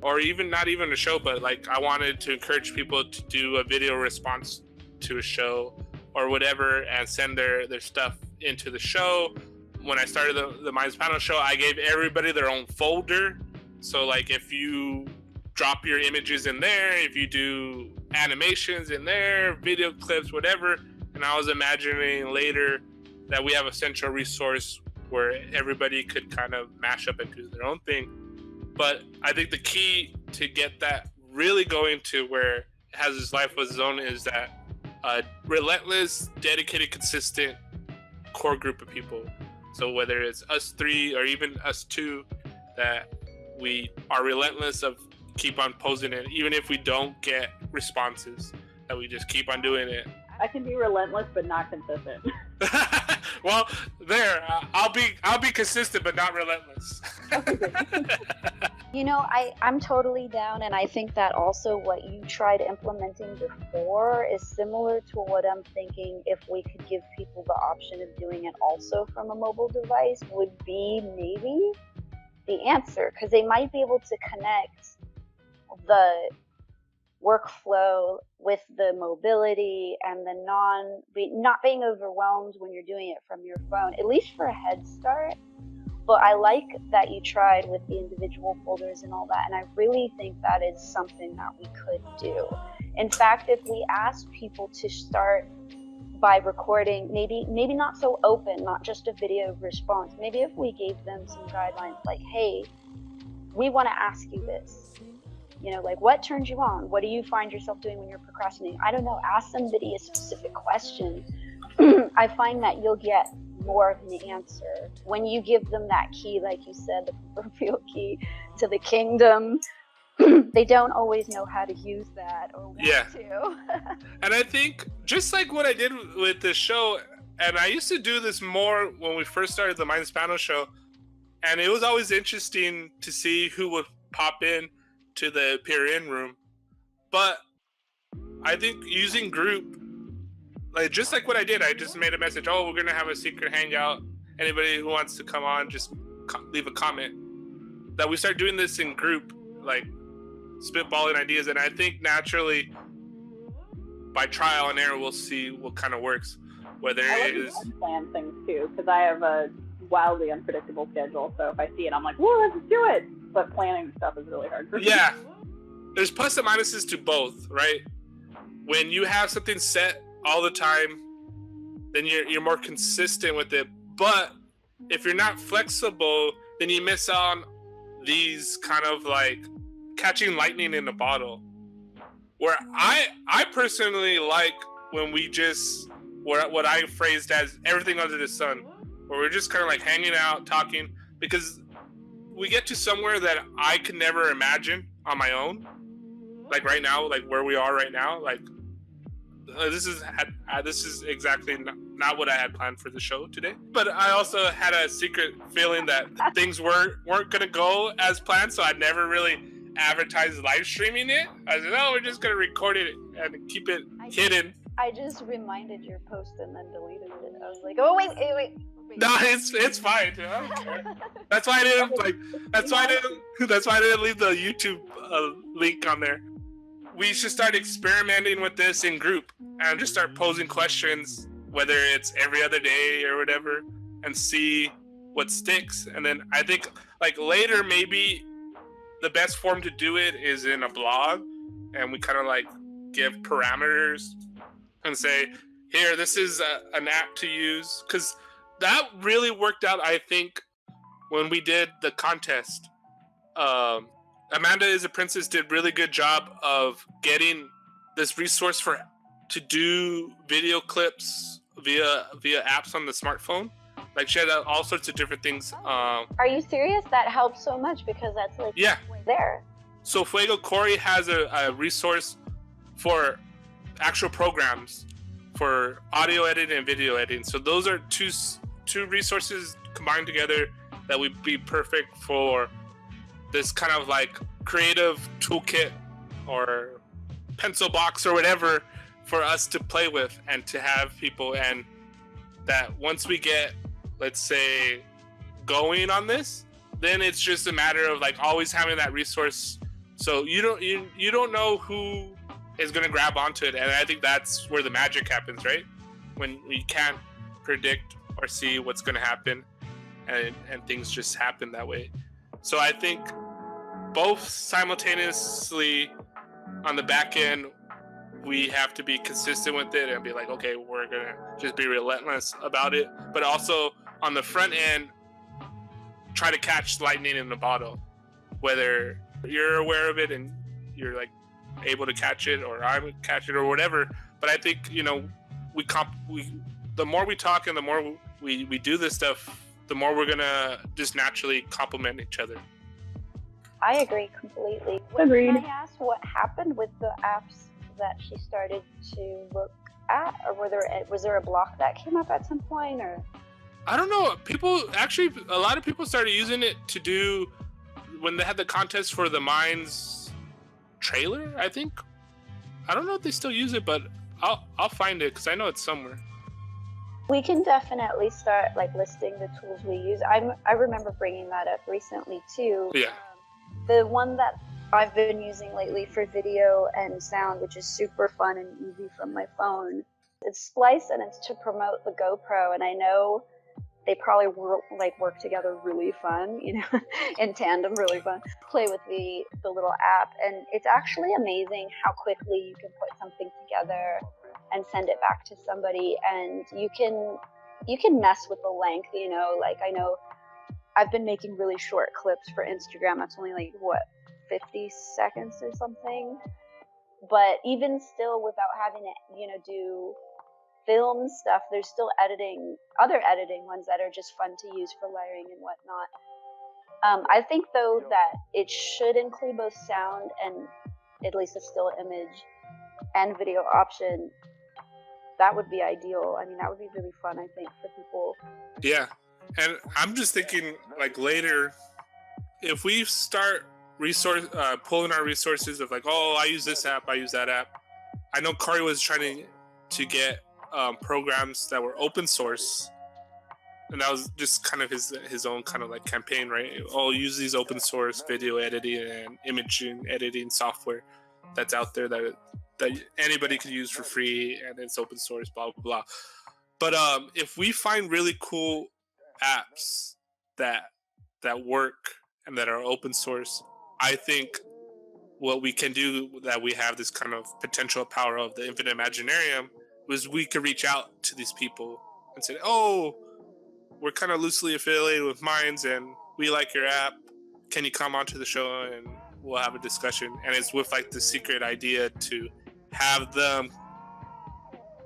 or even not even a show, but like I wanted to encourage people to do a video response to a show or whatever and send their stuff into the show. When I started the Minds Panel show, I gave everybody their own folder. So like if you drop your images in there, if you do animations in there, video clips, whatever. And I was imagining later that we have a central resource where everybody could kind of mash up and do their own thing. But I think the key to get that really going to where it has its life of its own is that a relentless, dedicated, consistent core group of people. So whether it's us 3 or even us 2, that we are relentless of keep on posting it, even if we don't get responses, that we just keep on doing it. I can be relentless but not consistent. Well, there, I'll be consistent but not relentless. You know, I'm totally down, and I think that also what you tried implementing before is similar to what I'm thinking if we could give people the option of doing it also from a mobile device would be maybe the answer, because they might be able to connect the workflow with the mobility and the not being overwhelmed when you're doing it from your phone, at least for a head start. But I like that you tried with the individual folders and all that, and I really think that is something that we could do. In fact, if we asked people to start by recording, maybe not so open, not just a video response, maybe if we gave them some guidelines like, hey, we want to ask you this. You know, like, what turns you on? What do you find yourself doing when you're procrastinating? I don't know, ask somebody a specific question. I find that you'll get more of an answer when you give them that key, like you said, the proverbial key to the kingdom. They don't always know how to use that or want to. And I think, just like what I did with this show, and I used to do this more when we first started the Minds Panel show, and it was always interesting to see who would pop in to the peer in room. But I think using group, like just like what I did, I just made a message, oh, we're gonna have a secret hangout, anybody who wants to come on, just leave a comment. That we start doing this in group, like spitballing ideas, and I think naturally by trial and error we'll see what kind of works, whether it is plan things too, because I have a wildly unpredictable schedule, so if I see it I'm like, whoa, let's do it. But planning stuff is really hard for me. Yeah, there's plus and minuses to both, right? When you have something set all the time, then you're more consistent with it. But if you're not flexible, then you miss out on these kind of like catching lightning in a bottle. Where I personally like when we just, what I phrased as everything under the sun, where we're just kind of like hanging out, talking, because we get to somewhere that I could never imagine on my own. Like right now, like where we are right now, like this is exactly not what I had planned for the show today. But I also had a secret feeling that things weren't gonna go as planned, so I never really advertised live streaming it. I said, "Oh, we're just gonna record it and keep it hidden." I just reminded your post and then deleted it. I was like, "Oh wait." No, it's fine. That's why I didn't like. That's why I didn't leave the YouTube link on there. We should start experimenting with this in group and just start posing questions, whether it's every other day or whatever, and see what sticks. And then I think like later maybe the best form to do it is in a blog, and we kind of like give parameters and say, here, this is an app to use, because that really worked out, I think, when we did the contest. Amanda is a Princess did really good job of getting this resource to do video clips via apps on the smartphone. Like she had all sorts of different things. Are you serious? That helps so much because that's like there. So Fuego Corey has a resource for actual programs for audio editing and video editing. So those are two resources combined together that would be perfect for this kind of like creative toolkit or pencil box or whatever for us to play with and to have people. And that once we get, let's say, going on this, then it's just a matter of like always having that resource. So you don't know who is going to grab onto it. And I think that's where the magic happens, right? When we can't predict or see what's going to happen, and things just happen that way. So I think both simultaneously on the back end, we have to be consistent with it and be like, okay, we're going to just be relentless about it. But also on the front end, try to catch lightning in the bottle, whether you're aware of it and you're like able to catch it, or I would catch it or whatever. But I think, the more we talk and the more we do this stuff, the more we're gonna just naturally complement each other. I agree completely. Agreed. Can I ask what happened with the apps that she started to look at, or was there a block that came up at some point, or? I don't know. A lot of people started using it to do when they had the contest for the Minds trailer, I think. I don't know if they still use it, but I'll find it because I know it's somewhere. We can definitely start like listing the tools we use. I remember bringing that up recently too. Yeah. The one that I've been using lately for video and sound, which is super fun and easy from my phone, it's Splice, and it's to promote the GoPro. And I know they probably work together really fun, in tandem, really fun. Play with the little app, and it's actually amazing how quickly you can put something together and send it back to somebody, and you can mess with the length, like I know I've been making really short clips for Instagram. That's only like 50 seconds or something, but even still, without having to do film stuff, there's still other editing ones that are just fun to use for layering and whatnot. I think though that it should include both sound and at least a still image and video option. That would be ideal. I mean, that would be really fun, I think, for people. Yeah. And I'm just thinking, like, later, if we start pulling our resources of like, oh, I use this app, I use that app. I know Corey was trying to get programs that were open source. And that was just kind of his own kind of like campaign, right? Oh, use these open source video editing and imaging editing software that's out there that anybody could use for free, and it's open source, blah blah blah. But if we find really cool apps that work and that are open source, I think what we can do, that we have this kind of potential power of the Infinite Imaginarium, was we could reach out to these people and say, oh, we're kind of loosely affiliated with Minds and we like your app. Can you come onto the show and we'll have a discussion? And it's with like the secret idea to have them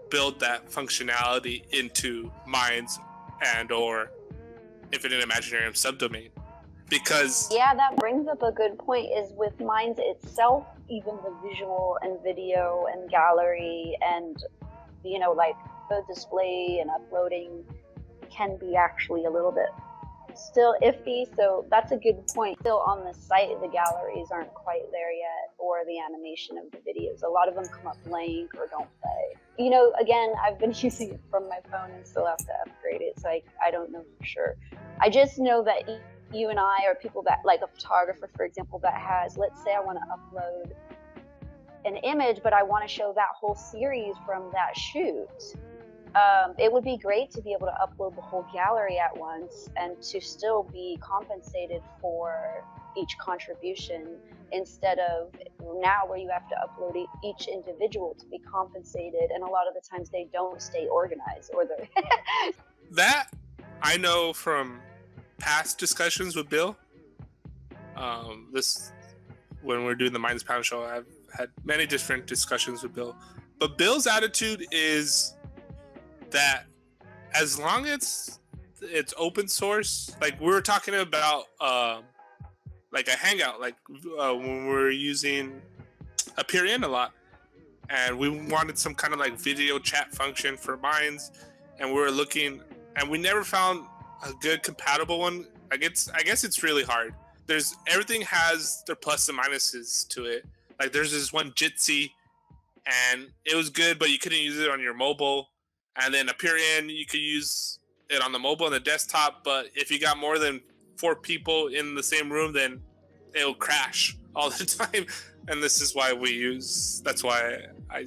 build that functionality into Minds and or Infinite Imaginarium subdomain. Because that brings up a good point, is with Minds itself, even the visual and video and gallery and like the display and uploading can be actually a little bit still iffy, so that's a good point. Still on the site, the galleries aren't quite there yet, or the animation of the videos. A lot of them come up blank or don't play. You know, again, I've been using it from my phone and still have to upgrade it, so I don't know for sure. I just know that you and I, or people that, like a photographer, for example, that has, let's say I want to upload an image, but I want to show that whole series from that shoot. It would be great to be able to upload the whole gallery at once and to still be compensated for each contribution, instead of now where you have to upload each individual to be compensated, and a lot of the times they don't stay organized, or they're That I know from past discussions with Bill. This when we're doing the Minds Panel show, I've had many different discussions with Bill, but Bill's attitude is that as long as it's open source, like we were talking about, like a Hangout, like when we're using Appear.in a lot, and we wanted some kind of like video chat function for Minds, and we were looking, and we never found a good compatible one. I guess it's really hard. Everything has their plus and minuses to it. Like there's this one Jitsi, and it was good, but you couldn't use it on your mobile. And then Appear.in, you could use it on the mobile and the desktop, but if you got more than 4 people in the same room, then it'll crash all the time. And that's why I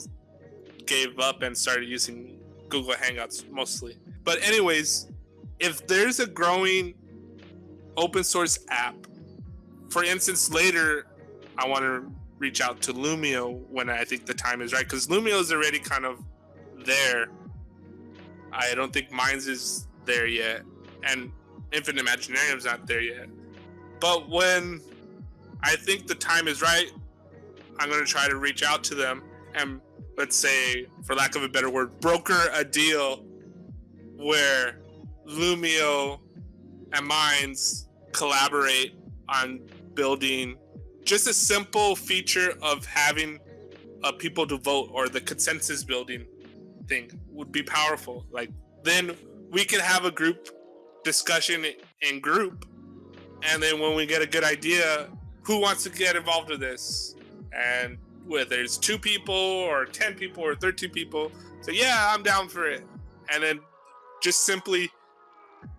gave up and started using Google Hangouts mostly. But anyways, if there's a growing open source app, for instance, later I want to reach out to Lumio when I think the time is right, because Lumio is already kind of there. I don't think Minds is there yet, and Infinite Imaginarium is not there yet. But when I think the time is right, I'm going to try to reach out to them and, let's say, for lack of a better word, broker a deal where Lumio and Minds collaborate on building just a simple feature of having people to vote, or the consensus building thing would be powerful. Like then we can have a group discussion in group, and then when we get a good idea, who wants to get involved with this, and whether it's 2 people or 10 people or 13 people, so yeah, I'm down for it, and then just simply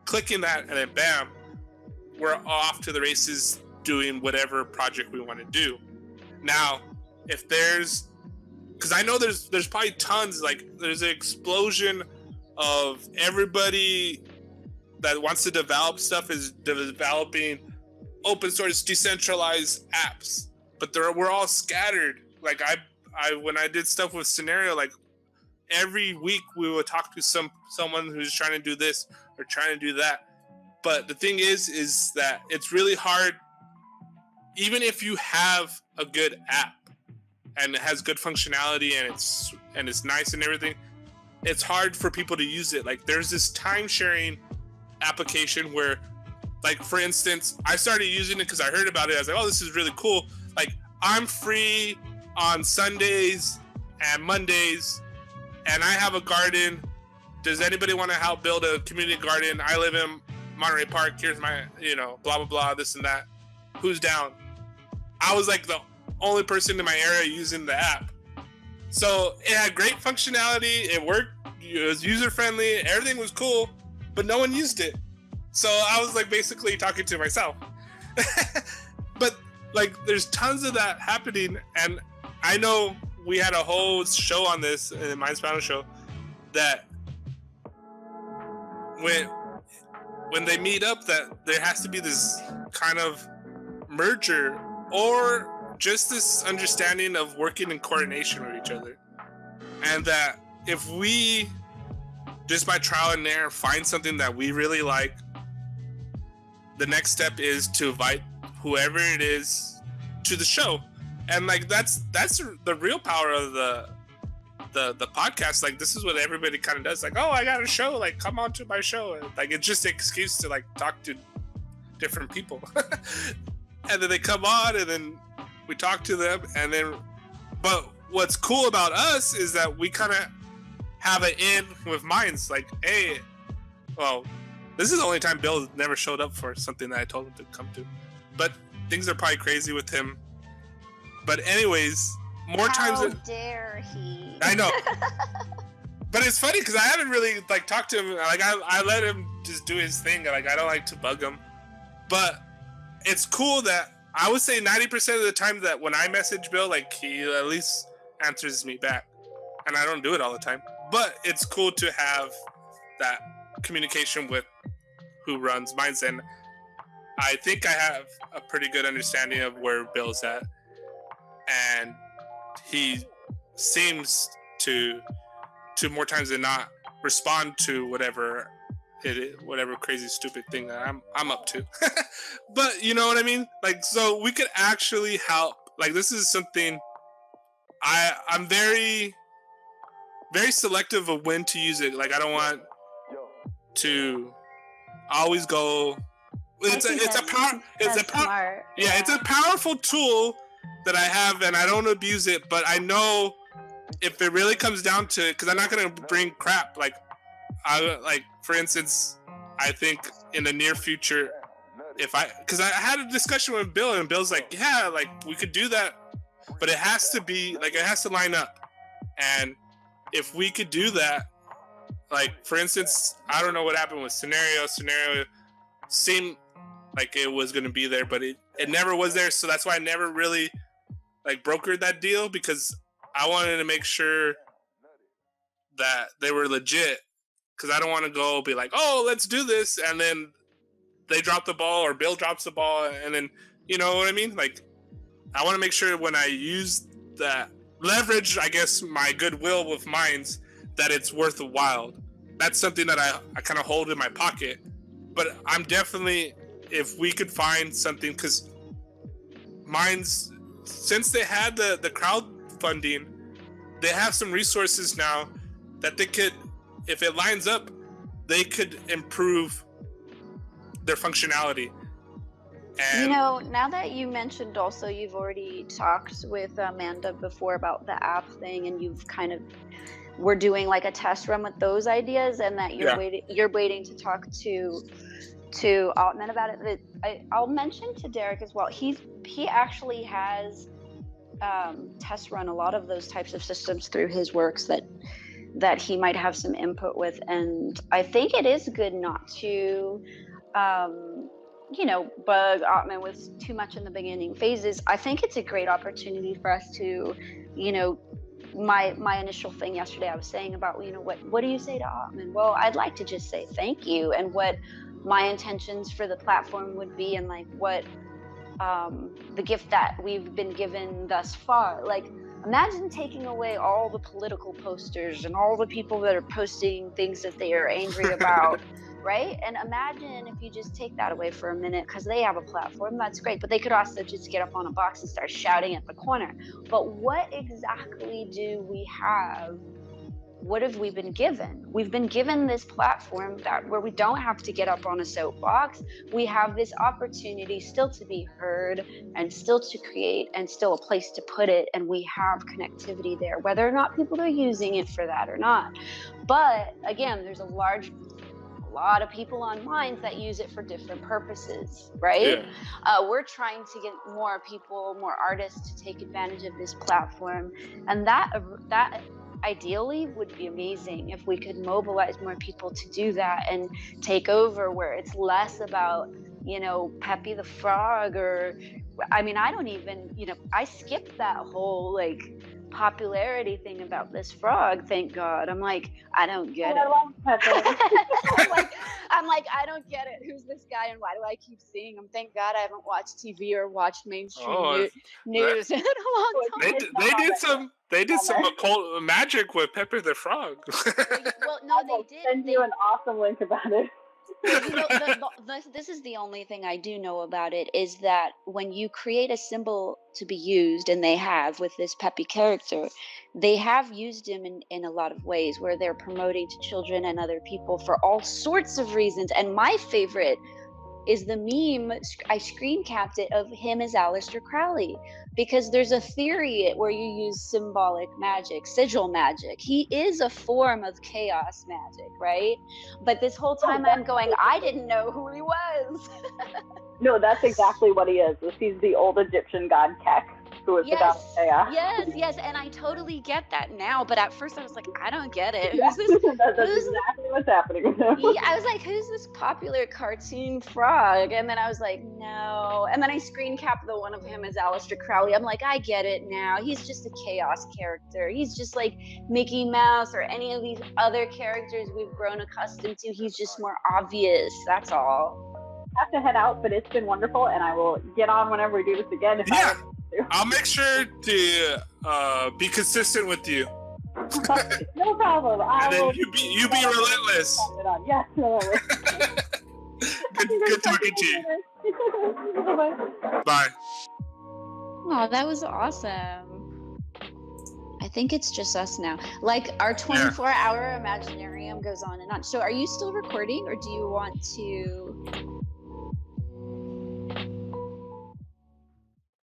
clicking that, and then bam, we're off to the races doing whatever project we want to do. Now, if because I know there's probably tons, like there's an explosion of everybody that wants to develop stuff is developing open source decentralized apps, but we're all scattered. Like I when I did stuff with Scenario, like every week we would talk to someone who's trying to do this or trying to do that. But the thing is that it's really hard, even if you have a good app and it has good functionality and it's nice and everything, it's hard for people to use it. Like there's this time sharing application where, like for instance, I started using it because I heard about it. I was like, oh, this is really cool. Like I'm free on Sundays and Mondays, and I have a garden. Does anybody want to help build a community garden? I live in Monterey Park. Here's my, blah, blah, blah, this and that. Who's down? I was like the only person in my area using the app. So it had great functionality. It worked. It was user friendly. Everything was cool, but no one used it. So I was like basically talking to myself. But like there's tons of that happening. And I know we had a whole show on this in the Minds Panel show, that when they meet up, that there has to be this kind of merger, or just this understanding of working in coordination with each other. And that if we, just by trial and error, find something that we really like, the next step is to invite whoever it is to the show. And like that's the real power of the podcast. Like this is what everybody kind of does. Like, oh, I got a show, like come on to my show. And, like it's just an excuse to like talk to different people. And then they come on, and then we talk to them, and then, but what's cool about us is that we kind of have an in with Minds. Like, hey, well, this is the only time Bill never showed up for something that I told him to come to. But things are probably crazy with him. But anyways, more times. How dare he? I know. But it's funny because I haven't really like talked to him. Like I let him just do his thing. Like I don't like to bug him. But it's cool that I would say 90% of the time that when I message Bill, like he at least answers me back. And I don't do it all the time. But it's cool to have that communication with who runs Minds, and I think I have a pretty good understanding of where Bill's at, and he seems to more times than not respond to whatever crazy stupid thing that I'm up to. But you know what I mean? Like, so we could actually help. Like, this is something I'm very very selective of when to use it. Like, I don't want to always go. It's a powerful tool that I have, and I don't abuse it. But I know if it really comes down to it, because I'm not gonna bring crap. Like, for instance, I think in the near future, because I had a discussion with Bill, and Bill's like, yeah, like we could do that, but it has to be like it has to line up, and if we could do that, like for instance, I don't know what happened with scenario seemed like it was going to be there, but it never was there. So that's why I never really like brokered that deal, because I wanted to make sure that they were legit, because I don't want to go be like, oh, let's do this, and then they drop the ball or Bill drops the ball, and then, you know what I mean? Like, I want to make sure when I use that leverage, I guess, my goodwill with Minds, that it's worth a while. That's something that I kind of hold in my pocket. But I'm definitely, if we could find something, because Minds, since they had the crowdfunding, they have some resources now that they could, if it lines up, they could improve their functionality. And, you know, now that you mentioned also, you've already talked with Amanda before about the app thing, and you've kind of, we're doing like a test run with those ideas, and that you're waiting to talk to Altman about it. I'll mention to Derek as well. He actually has test run a lot of those types of systems through his works that he might have some input with, and I think it is good not to bug Altman with too much in the beginning phases. I think it's a great opportunity for us to, my initial thing yesterday, I was saying about, what do you say to Altman? Well, I'd like to just say thank you, and what my intentions for the platform would be, and like what the gift that we've been given thus far. Like, imagine taking away all the political posters and all the people that are posting things that they are angry about. Right? And imagine if you just take that away for a minute, because they have a platform, that's great, but they could also just get up on a box and start shouting at the corner. But what exactly do we have? What have we been given? We've been given this platform where we don't have to get up on a soapbox. We have this opportunity still to be heard, and still to create, and still a place to put it, and we have connectivity there, whether or not people are using it for that or not. But again, there's a lot of people on Minds that use it for different purposes, right? Yeah. We're trying to get more people, more artists to take advantage of this platform, and that ideally would be amazing if we could mobilize more people to do that and take over, where it's less about, Peppy the Frog, or I mean, I don't even, I skipped that whole like popularity thing about this frog, thank God. I'm like, I don't get it. I'm like, I don't get it. Who's this guy, and why do I keep seeing him? Thank God I haven't watched TV or watched mainstream news in a long time. They did some occult magic with Pepper the Frog. Well, no, they did. Send you an awesome link about it. This is the only thing I do know about it, is that when you create a symbol to be used, and they have with this Peppy character, they have used him in a lot of ways where they're promoting to children and other people for all sorts of reasons. And my favorite is the meme. I screen capped it of him as Aleister Crowley, because there's a theory where you use symbolic magic, sigil magic. He is a form of chaos magic, right? But this whole time I'm going, I didn't know who he was. No, that's exactly what he is. He's the old Egyptian god Kek, who is the god of chaos. Yes, and I totally get that now. But at first I was like, I don't get it. That's exactly what's happening with him. Yeah, I was like, who's this popular cartoon frog? And then I was like, no. And then I screen capped the one of him as Aleister Crowley. I'm like, I get it now. He's just a chaos character. He's just like Mickey Mouse or any of these other characters we've grown accustomed to. He's just more obvious. That's all. Have to head out, but it's been wonderful, and I will get on whenever we do this again. I'll make sure to be consistent with you. No problem. And then you be relentless. Yes, good talking to you. Bye. Oh, that was awesome. I think it's just us now. Like, our 24-hour Imaginarium goes on and on. So are you still recording, or do you want to